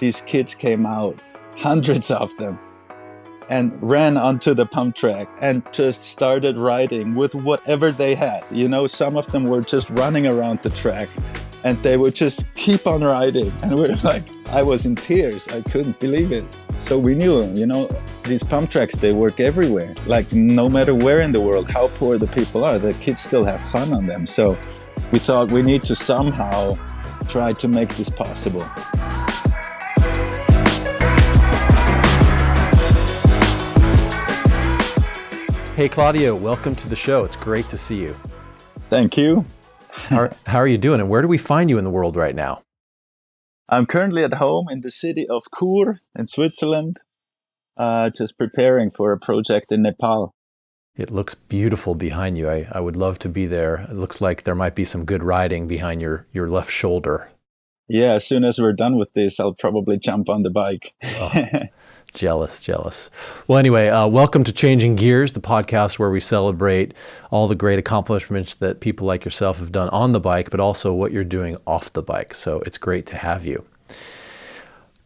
these kids came out, hundreds of them, and ran onto the pump track and just started riding with whatever they had. You know, some of them were just running around the track and they would just keep on riding. And we were like, I was in tears. I couldn't believe it. So we knew, you know, these pump tracks, they work everywhere. Like no matter where in the world, how poor the people are, the kids still have fun on them. So we thought we need to somehow try to make this possible. Hey Claudio, welcome to the show. It's great to see you. Thank you. How are you doing, and where do we find you in the world right now? I'm currently at home in the city of Chur in Switzerland, just preparing for a project in Nepal. It looks beautiful behind you. I would love to be there. It looks like there might be some good riding behind your left shoulder. Yeah, as soon as we're done with this, I'll probably jump on the bike. Oh, jealous. Well, anyway, welcome to Changing Gears, the podcast where we celebrate all the great accomplishments that people like yourself have done on the bike, but also what you're doing off the bike. So it's great to have you.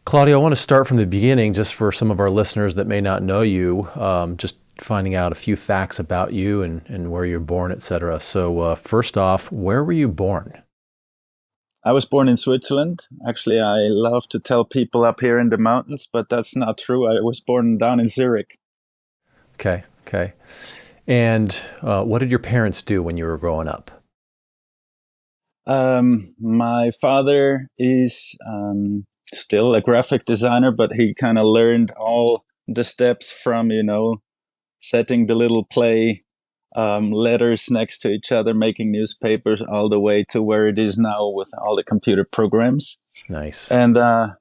Claudio, I want to start from the beginning just for some of our listeners that may not know you, just finding out a few facts about you and where you're born, etc. So first off, where were you born? I was born in Switzerland. Actually, I love to tell people up here in the mountains, but that's not true. I was born down in Zurich. Okay. And what did your parents do when you were growing up? My father is still a graphic designer, but he kind of learned all the steps from, you know, setting the little play letters next to each other, making newspapers, all the way to where it is now with all the computer programs. Nice. And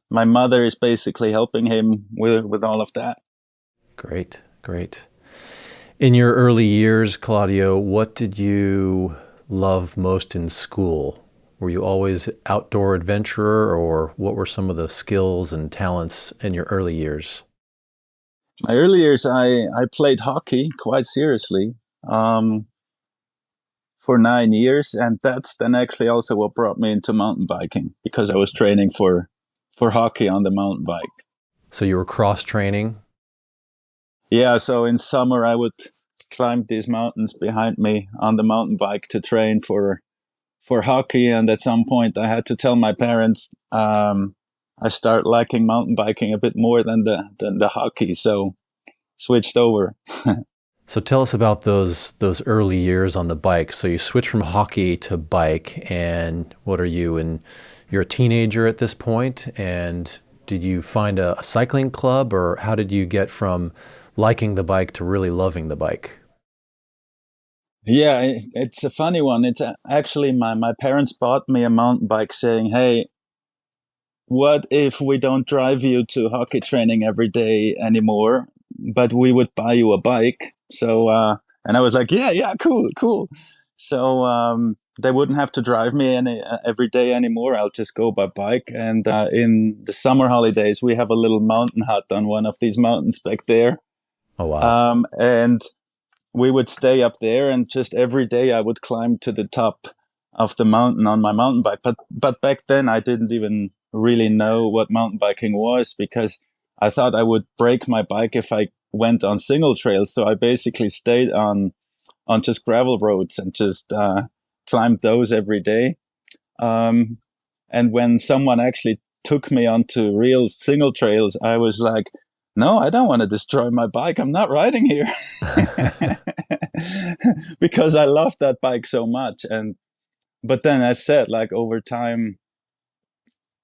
my mother is basically helping him with all of that. Great. In your early years, Claudio, what did you love most in school? Were you always outdoor adventurer, or what were some of the skills and talents in your early years? My early years, I played hockey quite seriously. For 9 years, and that's then actually also what brought me into mountain biking, because I was training for hockey on the mountain bike. So you were cross training? Yeah, so in summer I would climb these mountains behind me on the mountain bike to train for hockey, and at some point I had to tell my parents I start liking mountain biking a bit more than the hockey, so switched over. So tell us about those early years on the bike. So you switched from hockey to bike, and what are you? And you're a teenager at this point, and did you find a cycling club, or how did you get from liking the bike to really loving the bike? Yeah, it's a funny one. It's actually my parents bought me a mountain bike saying, hey, what if we don't drive you to hockey training every day anymore, but we would buy you a bike? So, and I was like, yeah, cool. So, they wouldn't have to drive me every day anymore. I'll just go by bike. And, in the summer holidays, we have a little mountain hut on one of these mountains back there. Oh, wow. And we would stay up there, and just every day I would climb to the top of the mountain on my mountain bike. But back then I didn't even really know what mountain biking was, because I thought I would break my bike if I went on single trails. So I basically stayed on just gravel roads and just climbed those every day. And when someone actually took me onto real single trails, I was like, no, I don't want to destroy my bike. I'm not riding here. Because I love that bike so much. But then I said, like, over time,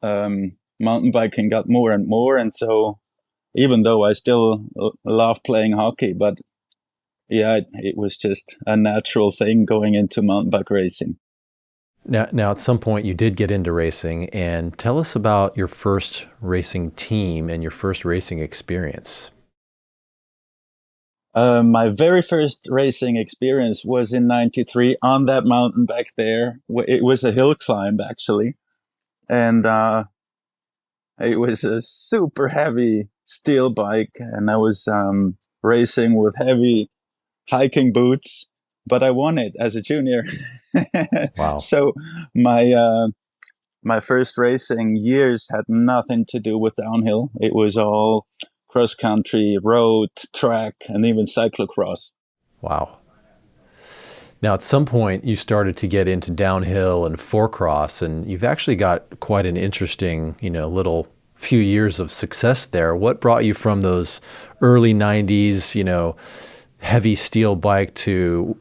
mountain biking got more and more. And so even though I still love playing hockey, but yeah, it was just a natural thing going into mountain bike racing. Now, at some point you did get into racing, and tell us about your first racing team and your first racing experience. My very first racing experience was in '93 on that mountain back there. It was a hill climb, actually. And it was a super heavy steel bike, and I was racing with heavy hiking boots, but I won it as a junior. Wow. So my my first racing years had nothing to do with downhill. It was all cross country, road, track, and even cyclocross. Wow. Now, at some point, you started to get into downhill and four-cross, and you've actually got quite an interesting, little few years of success there. What brought you from those early 90s, heavy steel bike to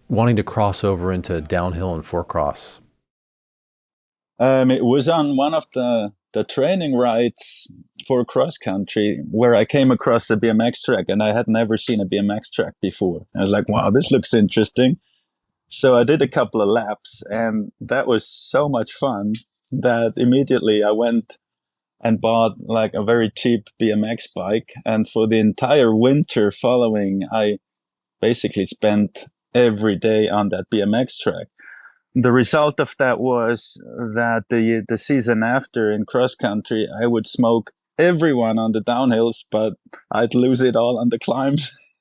wanting to cross over into downhill and four-cross? It was on one of the training rides for cross country where I came across a BMX track, and I had never seen a BMX track before. I was like, wow, this looks interesting. So I did a couple of laps, and that was so much fun that immediately I went and bought like a very cheap BMX bike. And for the entire winter following, I basically spent every day on that BMX track. The result of that was that the season after in cross country, I would smoke everyone on the downhills, but I'd lose it all on the climbs.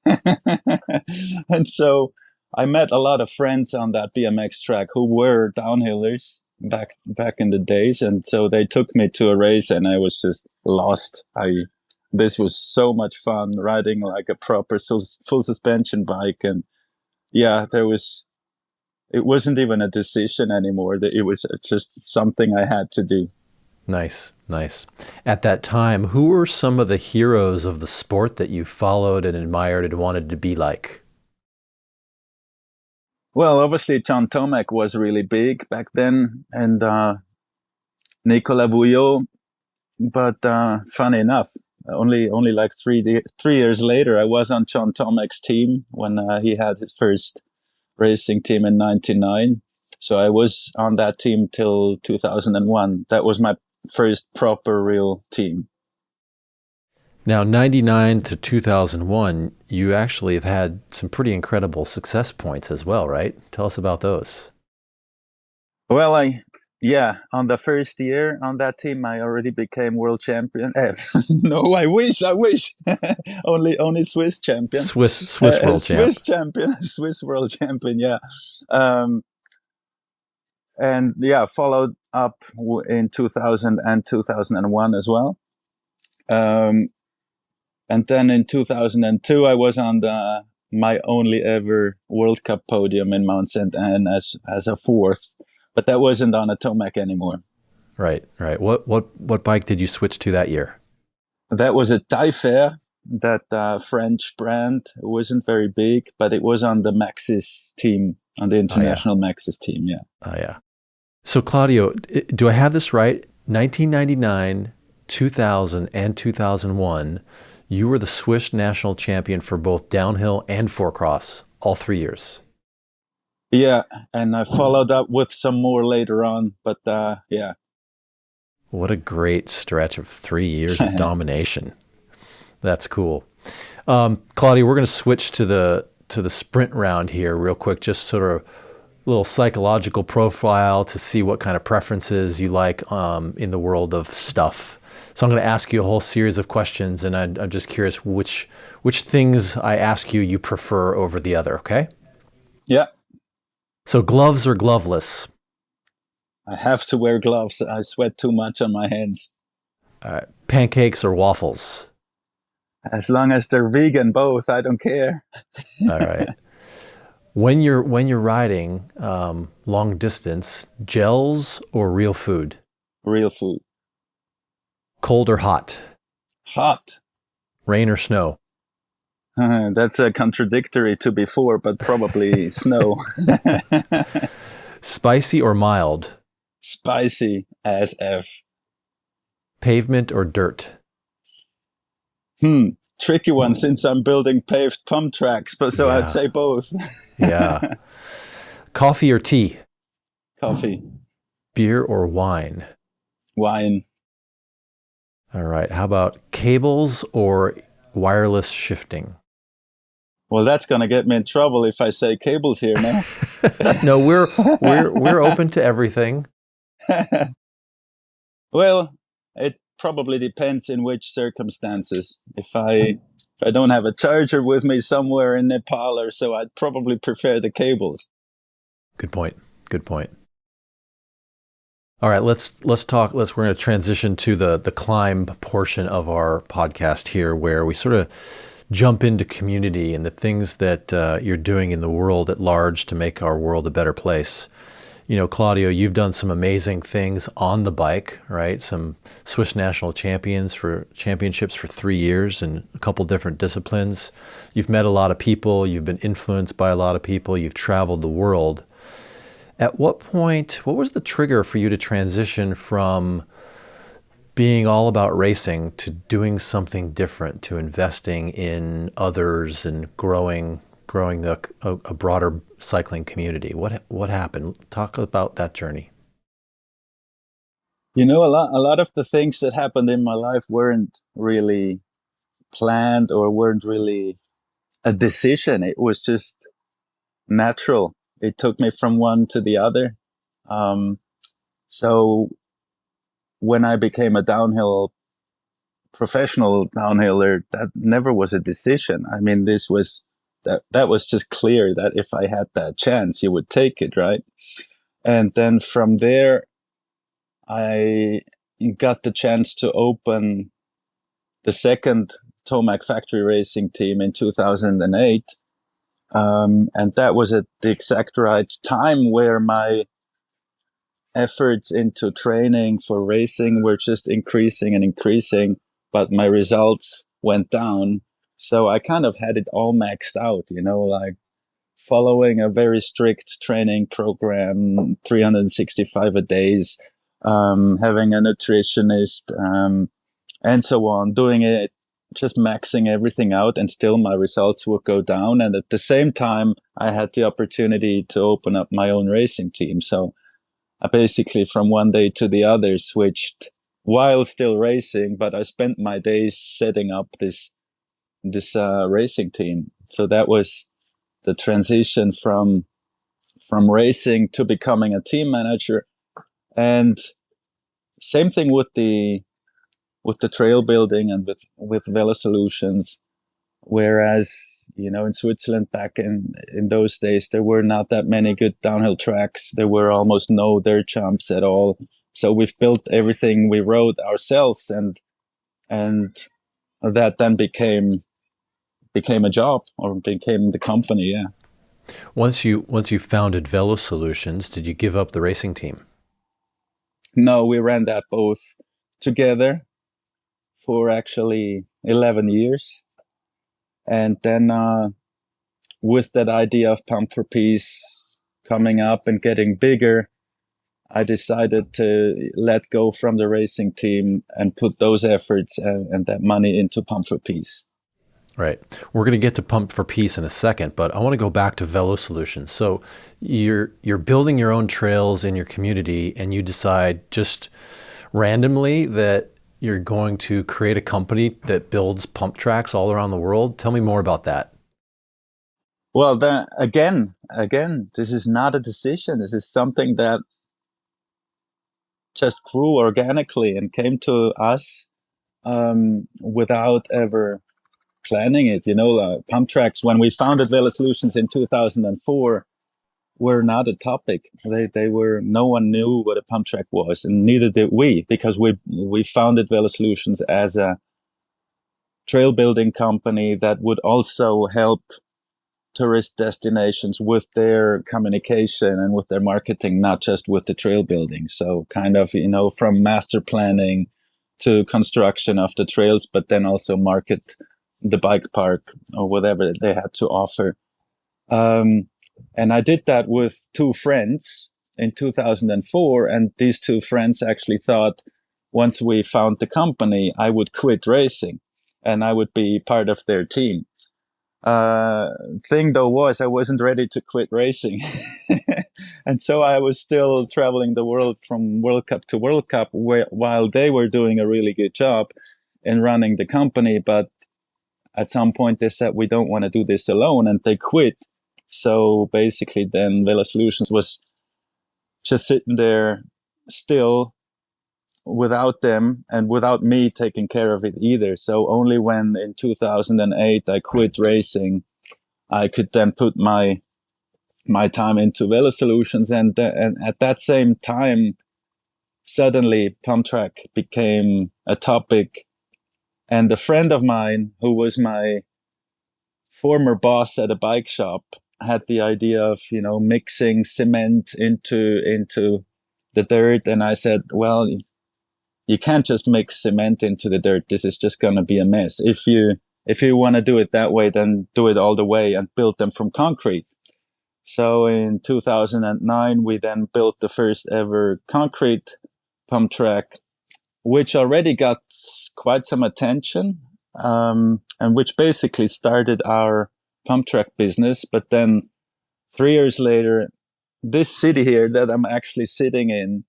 And so I met a lot of friends on that BMX track who were downhillers back in the days, and so they took me to a race, and I was just lost. This was so much fun riding like a proper full suspension bike, and yeah, it wasn't even a decision anymore. It was just something I had to do. Nice, nice. At that time, who were some of the heroes of the sport that you followed and admired and wanted to be like? Well, obviously, John Tomac was really big back then, and Nicolas Vouillot. But funny enough, only like 3 years later, I was on John Tomac's team when he had his first racing team in '99. So I was on that team till 2001. That was my first proper real team. Now, 99 to 2001, you actually have had some pretty incredible success points as well, right? Tell us about those. Well, on the first year on that team, I already became world champion. No, I wish. only Swiss champion. Swiss world Swiss champion, Swiss world champion. Yeah, and yeah, followed up in 2000 and 2001 as well. And then in 2002, I was on my only ever World Cup podium in Mount St. Anne as a fourth, but that wasn't on a Tomac anymore. Right. What bike did you switch to that year? That was a Taillefer, that French brand. It wasn't very big, but it was on the Maxis team, on the international Maxis team. Yeah. Oh yeah. So Claudio, do I have this right? 1999, 2000, and 2001. You were the Swiss national champion for both downhill and four-cross, all 3 years. Yeah, and I followed up with some more later on, but yeah. What a great stretch of 3 years of domination. That's cool. Claudio, we're going to switch to the sprint round here real quick, just sort of a little psychological profile to see what kind of preferences you like in the world of stuff. So I'm going to ask you a whole series of questions, and I'm just curious which things I ask you prefer over the other, okay? Yeah. So gloves or gloveless? I have to wear gloves. I sweat too much on my hands. Pancakes or waffles? As long as they're vegan, both, I don't care. All right. When you're riding long distance, gels or real food? Real food. Cold or hot? Hot. Rain or snow? That's contradictory to before, but probably snow. Spicy or mild? Spicy as F. Pavement or dirt? Tricky one since I'm building paved Pumptracks, but so yeah. I'd say both. Yeah. Coffee or tea? Coffee. Beer or wine? Wine. All right. How about cables or wireless shifting? Well, that's going to get me in trouble if I say cables here now. No, we're open to everything. Well, it probably depends in which circumstances. If I don't have a charger with me somewhere in Nepal or so, I'd probably prefer the cables. Good point. All right, let's talk. We're going to transition to the climb portion of our podcast here, where we sort of jump into community and the things that you're doing in the world at large to make our world a better place. You know, Claudio, you've done some amazing things on the bike, right? Some Swiss national championships for 3 years in a couple different disciplines. You've met a lot of people. You've been influenced by a lot of people. You've traveled the world. At what point, what was the trigger for you to transition from being all about racing to doing something different, to investing in others and growing a broader cycling community? What happened? Talk about that journey. You know, a lot of the things that happened in my life weren't really planned or weren't really a decision. It was just natural. It took me from one to the other. So when I became a professional downhiller, that never was a decision. I mean, that was just clear that if I had that chance, you would take it, right? And then from there, I got the chance to open the second Tomac factory racing team in 2008. And that was at the exact right time where my efforts into training for racing were just increasing and increasing, but my results went down. So I kind of had it all maxed out, you know, like following a very strict training program, 365 a days, having a nutritionist, and so on, doing it, just maxing everything out, and still my results would go down. And at the same time, I had the opportunity to open up my own racing team. So I basically from one day to the other switched while still racing, but I spent my days setting up this racing team. So that was the transition from racing to becoming a team manager. And same thing with the trail building and with VeloSolutions. Whereas, you know, in Switzerland back in those days, there were not that many good downhill tracks. There were almost no dirt jumps at all. So we've built everything we rode ourselves, and that then became a job, or became the company. Yeah. Once you founded VeloSolutions, did you give up the racing team? No, we ran that both together for actually 11 years. And then with that idea of Pump for Peace coming up and getting bigger, I decided to let go from the racing team and put those efforts and that money into Pump for Peace. Right. We're going to get to Pump for Peace in a second, but I want to go back to VeloSolutions. So you're building your own trails in your community, and you decide just randomly that you're going to create a company that builds Pumptracks all around the world. Tell me more about that. Well, again, this is not a decision. This is something that just grew organically and came to us without ever planning it. You know, Pumptracks, when we founded VeloSolutions in 2004, were not a topic. They were, no one knew what a pump track was, and neither did we, because we founded VeloSolutions as a trail building company that would also help tourist destinations with their communication and with their marketing, not just with the trail building. So kind of, you know, from master planning to construction of the trails, but then also market the bike park or whatever they had to offer. And I did that with two friends in 2004. And these two friends actually thought once we found the company, I would quit racing and I would be part of their team. Thing though was I wasn't ready to quit racing. And so I was still traveling the world from World Cup to World Cup while they were doing a really good job in running the company. But at some point they said, we don't want to do this alone, and they quit. So basically then VeloSolutions was just sitting there still without them and without me taking care of it either. So only when in 2008 I quit racing, I could then put my time into VeloSolutions. And at that same time, suddenly Pumptrack became a topic. And a friend of mine who was my former boss at a bike shop had the idea of, mixing cement into the dirt. And I said, well, you can't just mix cement into the dirt. This is just going to be a mess. If you want to do it that way, then do it all the way and build them from concrete. So in 2009, we then built the first ever concrete pump track, which already got quite some attention, and which basically started our pump track business. But then 3 years later, this city here that I'm actually sitting in,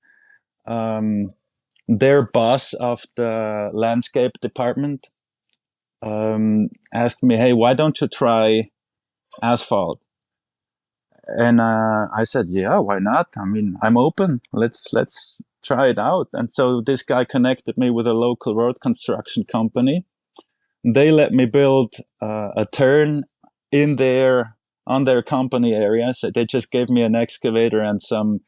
their boss of the landscape department asked me, "Hey, why don't you try asphalt?" And I said, "Yeah, why not? I mean, I'm open. Let's try it out." And so this guy connected me with a local road construction company. They let me build a turn in on their company area. So they just gave me an excavator and some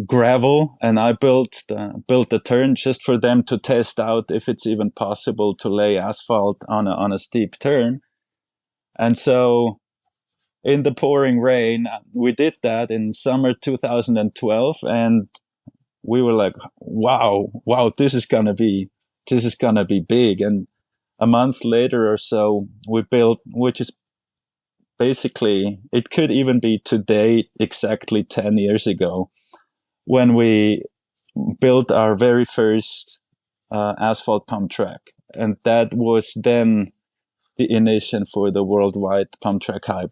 gravel, and I built the turn just for them to test out if it's even possible to lay asphalt on a steep turn. And so in the pouring rain, we did that in summer 2012, and we were like, wow, this is gonna be big. And a month later or so, we built, which is basically, it could even be today, exactly 10 years ago, when we built our very first asphalt pump track. And that was then the initiation for the worldwide pump track hype.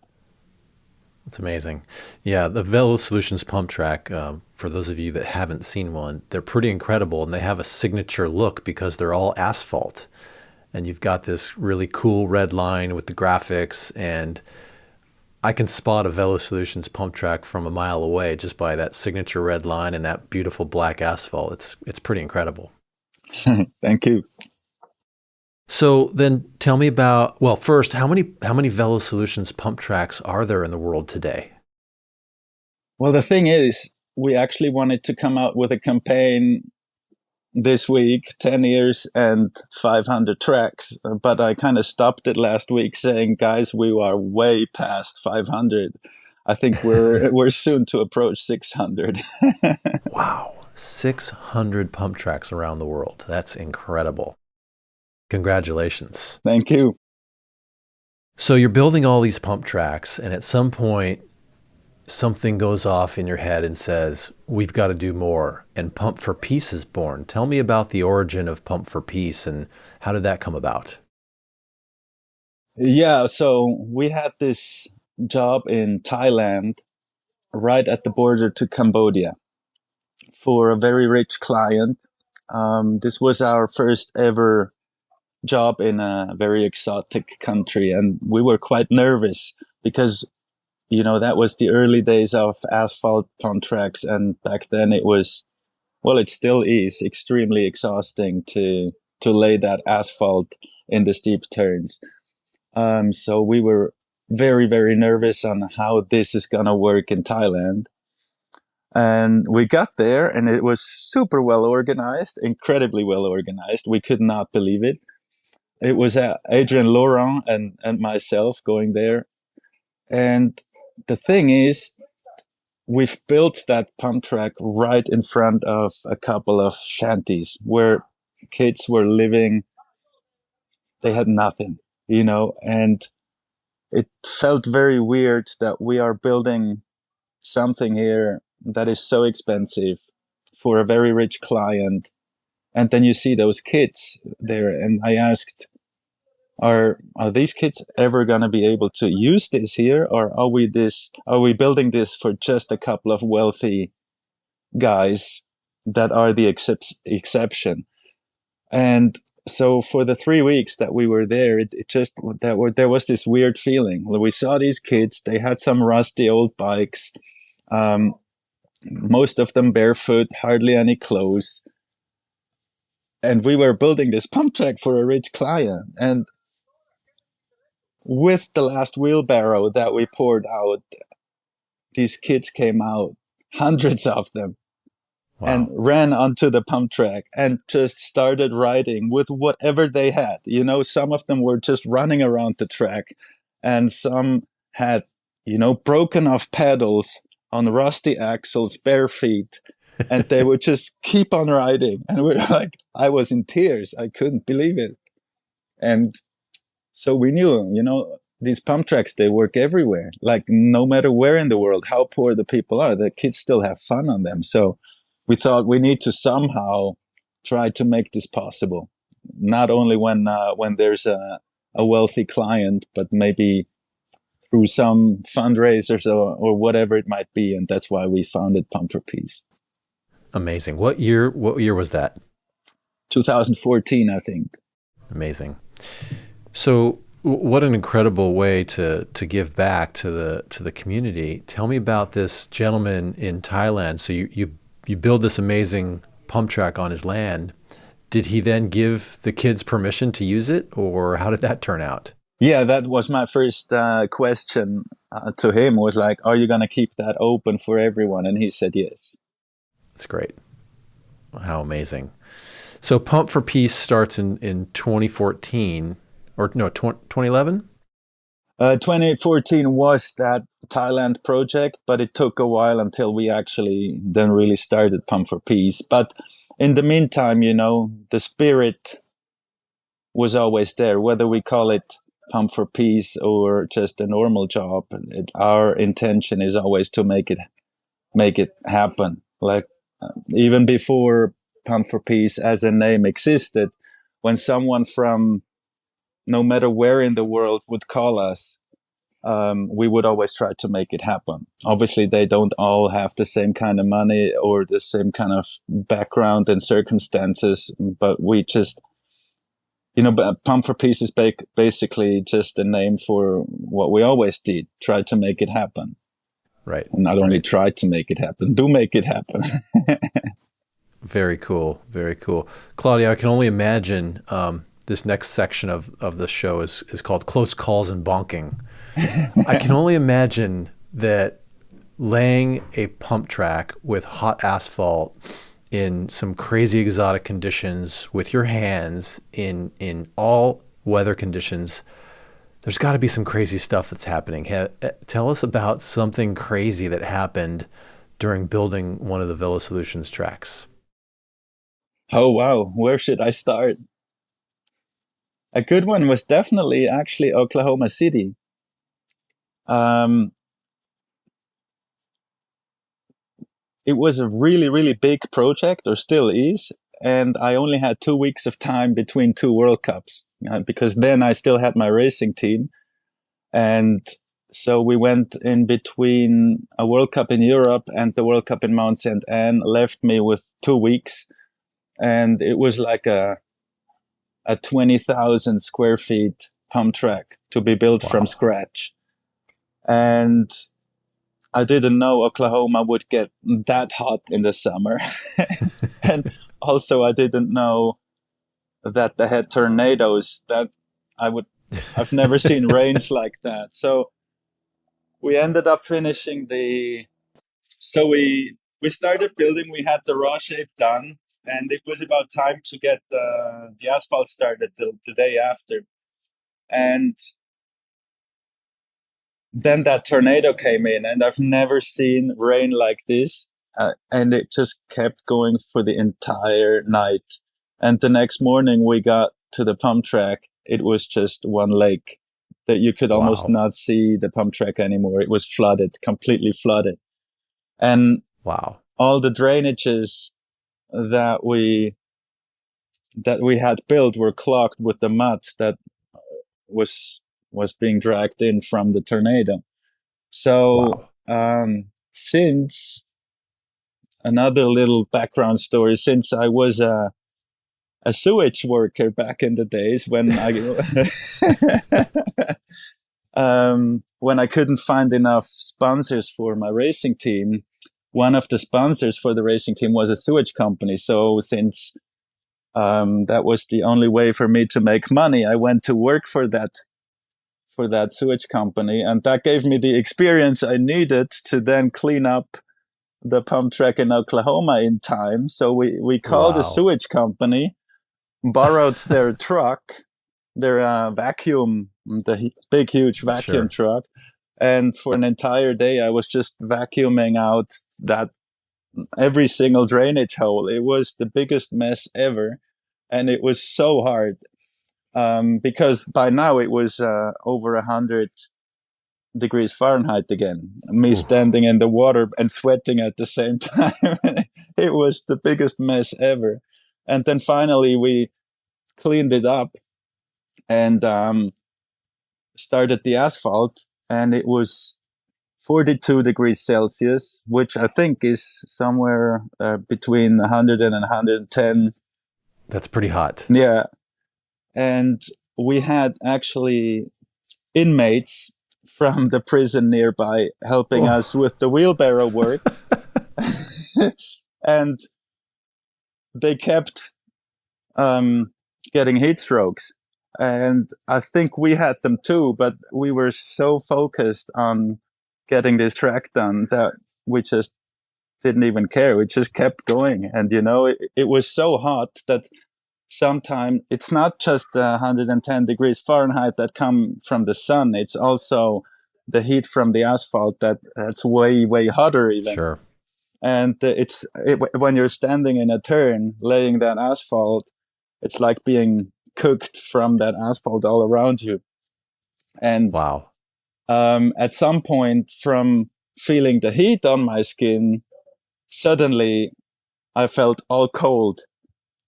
It's amazing. Yeah, the VeloSolutions pump track, for those of you that haven't seen one, they're pretty incredible, and they have a signature look because they're all asphalt. And you've got this really cool red line with the graphics, and I can spot a VeloSolutions pump track from a mile away just by that signature red line and that beautiful black asphalt. It's pretty incredible. Thank you. So then tell me about, well, first, how many VeloSolutions pump tracks are there in the world today? Well, the thing is, we actually wanted to come out with a campaign this week, 10 years and 500 tracks, but I kind of stopped it last week saying, guys, we are way past 500. I think we're soon to approach 600. Wow, 600 pump tracks around the world. That's incredible. Congratulations. Thank you. So you're building all these pump tracks, and at some point, something goes off in your head and says, we've got to do more, and Pump for Peace is born. Tell me about the origin of Pump for Peace and how did that come about? Yeah, so we had this job in Thailand, right at the border to Cambodia, for a very rich client. This was our first ever job in a very exotic country, and we were quite nervous because that was the early days of asphalt pump tracks, and back then it was, well, it still is extremely exhausting to lay that asphalt in the steep turns. So we were very, very nervous on how this is gonna work in Thailand. And we got there, and it was super well organized, incredibly well organized. We could not believe it. It was Adrian Laurent and myself going there. And the thing is, we've built that pump track right in front of a couple of shanties where kids were living. They had nothing, and it felt very weird that we are building something here that is so expensive for a very rich client. And then you see those kids there, and I asked, are these kids ever going to be able to use this here, or are we building this for just a couple of wealthy guys that are the exception? And so for the 3 weeks that we were there, there was this weird feeling. We saw these kids, they had some rusty old bikes, most of them barefoot, hardly any clothes. And we were building this pump track for a rich client. And with the last wheelbarrow that we poured out, these kids came out, hundreds of them. and Wow. ran onto the pump track and just started riding with whatever they had. You know, some of them were just running around the track, and some had, you know, broken off pedals on rusty axles, bare feet, and they would just keep on riding. And we're like, I was in tears. I couldn't believe it. And so we knew, you know, these pump tracks, they work everywhere. Like, no matter where in the world, how poor the people are, the kids still have fun on them. So we thought we need to somehow try to make this possible. Not only when there's a wealthy client, but maybe through some fundraisers or whatever it might be. And that's why we founded Pump for Peace. Amazing. What year was that? 2014, I think. Amazing. So what an incredible way to give back to the community. Tell me about this gentleman in Thailand. So you build this amazing pump track on his land. Did he then give the kids permission to use it, or how did that turn out? Yeah, that was my first question to him, was like, are you going to keep that open for everyone? And he said yes. That's great. How amazing. So Pump for Peace starts in 2014, or no, 2011? 2014 was that Thailand project, but it took a while until we actually then really started Pump for Peace. But in the meantime, you know, the spirit was always there, whether we call it Pump for Peace or just a normal job. Our intention is always to make it happen. Like, even before Pump for Peace as a name existed, when someone from no matter where in the world would call us, we would always try to make it happen. Obviously, they don't all have the same kind of money or the same kind of background and circumstances, but we just, you know, Pump for Peace is basically just a name for what we always did, try to make it happen. Right. Not only try to make it happen, do make it happen. Very cool. Very cool. Claudio, I can only imagine this next section of the show is called Close Calls and Bonking. I can only imagine that laying a pump track with hot asphalt in some crazy exotic conditions with your hands in all weather conditions, there's got to be some crazy stuff that's happening. Tell us about something crazy that happened during building one of the VeloSolutions tracks. Oh, wow. Where should I start? A good one was definitely actually Oklahoma City. It was a really, really big project, or still is. And I only had 2 weeks of time between two World Cups, because then I still had my racing team. And so we went in between a World Cup in Europe and the World Cup in Mount St. Anne, left me with 2 weeks. And it was like a 20,000 square feet pump track to be built from scratch. And I didn't know Oklahoma would get that hot in the summer. And also I didn't know that they had tornadoes. I've never seen rains like that. So we ended up finishing so we started building, we had the raw shape done, and it was about time to get the asphalt started the day after. And then that tornado came in, and I've never seen rain like this. And it just kept going for the entire night. And the next morning we got to the pump track. It was just one lake that you could almost not see the pump track anymore. It was flooded, completely flooded. And all the drainages that we had built were clogged with the mud that was being dragged in from the tornado. So since, another little background story, since I was a sewage worker back in the days when when I couldn't find enough sponsors for my racing team, one of the sponsors for the racing team was a sewage company. So since that was the only way for me to make money, I went to work for that sewage company, and that gave me the experience I needed to then clean up the pump track in Oklahoma in time. So we called the Wow. sewage company, borrowed their truck, their vacuum, the big, huge vacuum Sure. truck. And for an entire day, I was just vacuuming out that every single drainage hole. It was the biggest mess ever. And it was so hard because by now it was over 100 degrees Fahrenheit again. Me Ooh. standing in the water and sweating at the same time. It was the biggest mess ever. And then finally we cleaned it up and started the asphalt, and it was 42 degrees Celsius, which I think is somewhere between 100 and 110. That's pretty hot. Yeah. And we had actually inmates from the prison nearby helping us with the wheelbarrow work. And they kept getting heat strokes. And I think we had them too, but we were so focused on getting this track done that we just didn't even care. We just kept going. And, you know, it was so hot that sometimes it's not just 110 degrees Fahrenheit that come from the sun. It's also the heat from the asphalt that's way, way hotter even. Sure. And when you're standing in a turn, laying that asphalt, it's like being cooked from that asphalt all around you. And wow. At some point, from feeling the heat on my skin, suddenly I felt all cold,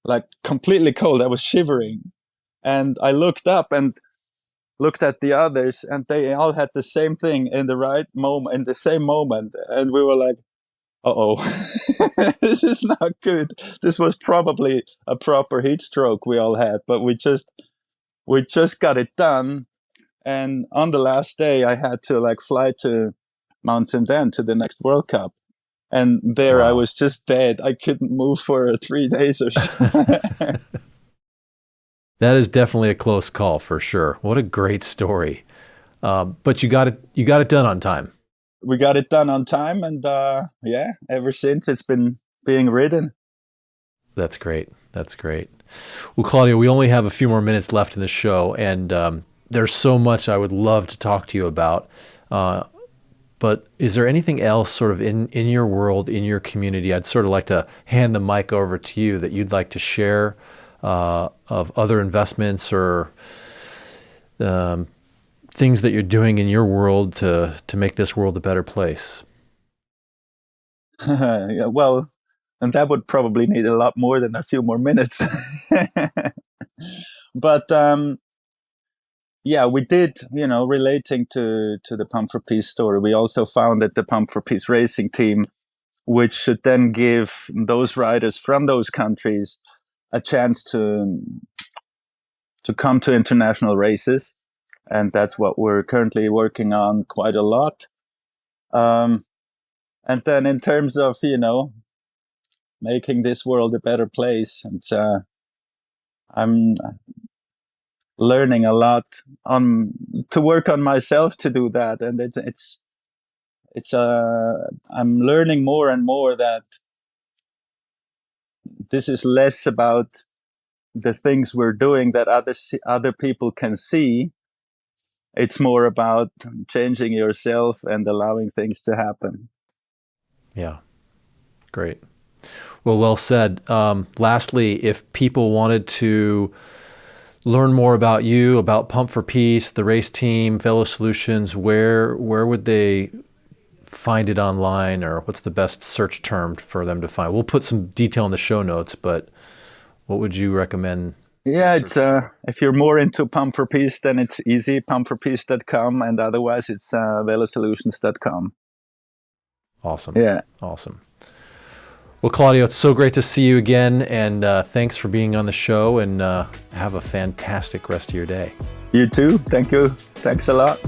like completely cold. I was shivering. And I looked up and looked at the others, and they all had the same thing in the right moment, in the same moment. And we were like, uh-oh, this is not good. This was probably a proper heat stroke we all had, but we just got it done. And on the last day, I had to like fly to Mount St. Anne to the next World Cup. And there Wow. I was just dead. I couldn't move for 3 days or so. That is definitely a close call for sure. What a great story. But you got it done on time. We got it done on time, and yeah, ever since it's been being ridden. That's great. That's great. Well, Claudio, we only have a few more minutes left in the show, and there's so much I would love to talk to you about. But is there anything else sort of in your world, in your community? I'd sort of like to hand the mic over to you that you'd like to share of other investments or things that you're doing in your world to make this world a better place. Yeah, well, and that would probably need a lot more than a few more minutes. But yeah, we did, you know, relating to the Pump for Peace story, we also founded the Pump for Peace racing team, which should then give those riders from those countries a chance to come to international races. And that's what we're currently working on quite a lot. And then in terms of, you know, making this world a better place, and I'm learning a lot to work on myself to do that. And I'm learning more and more that this is less about the things we're doing that other people can see. It's more about changing yourself and allowing things to happen. Yeah, great. Well said. Lastly, if people wanted to learn more about you, about Pump for Peace, the race team, VeloSolutions, where would they find it online, or what's the best search term for them to find? We'll put some detail in the show notes, but what would you recommend? Yeah, it's if you're more into Pump for Peace, then it's easy, pumpforpeace.com, and otherwise it's VeloSolutions.com. Awesome. Yeah. Awesome. Well, Claudio, it's so great to see you again, and thanks for being on the show, and have a fantastic rest of your day. You too. Thank you. Thanks a lot.